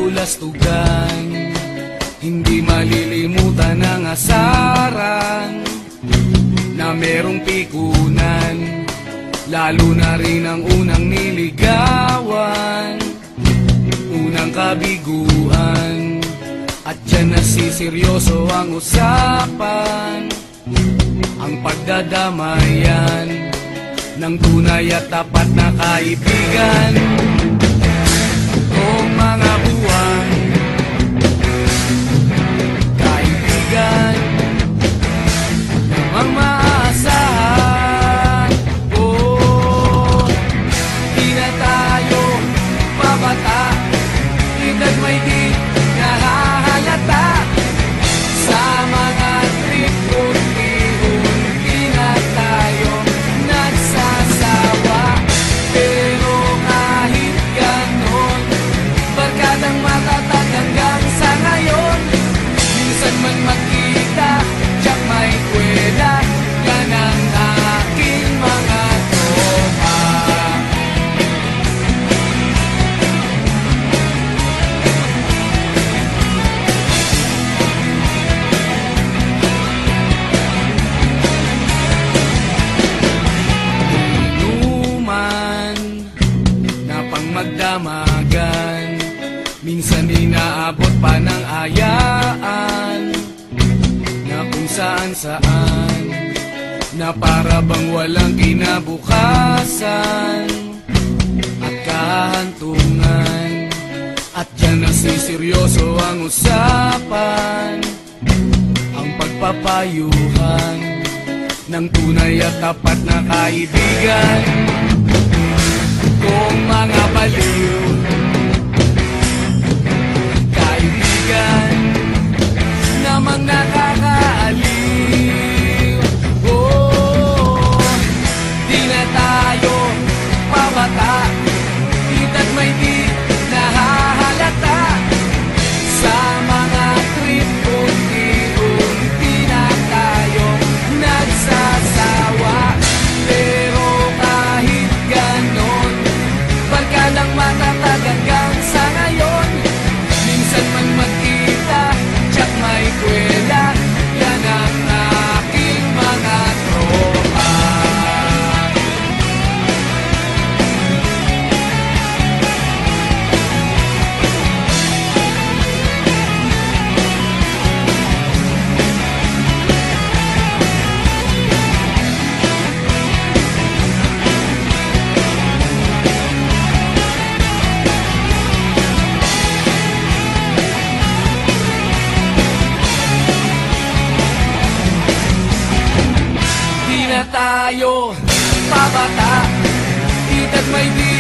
kabulastugan. Hindi malilimutan ang asaran na merong pikunan, lalo na rin ang unang niligawan, unang kabiguan. At dyan nasiseryoso ang usapan, ang pagdadamayan ng tunay at tapat na kaibigan. O mga buwan, kaibigan namang maaasahan. Oh, di na tayo babata, edad may di nahahalata. Sa mga trip unti-unti na tayo nagsasawa. Pero kahit ganon, barkadang matatag hanggang sa ngayon. Minsan man magkita, tiyak may kwela, yan ang aking mga tropa. Inuman na pang magdamagan, minsan inaabot pa ng ayaan, na kung saan-saan, na para bang walang kinabukasan at kahantungan. At dyan nasiseryoso ang usapan, ang pagpapayuhan ng tunay at tapat na kaibigan. Kung mga baliw, kaibigan namang nakakaaliw. Oh, di na tayo pabata, edad may di nahahalata. Sa mga trip unti-unti na tayo nagsasawa. Pero kahit ganon, barkadang matatag hanggang sa ngayon. Minsan man magkita, tiyak may kwela, yan ang aking mga tropa. Di na tayo pabata, edad may di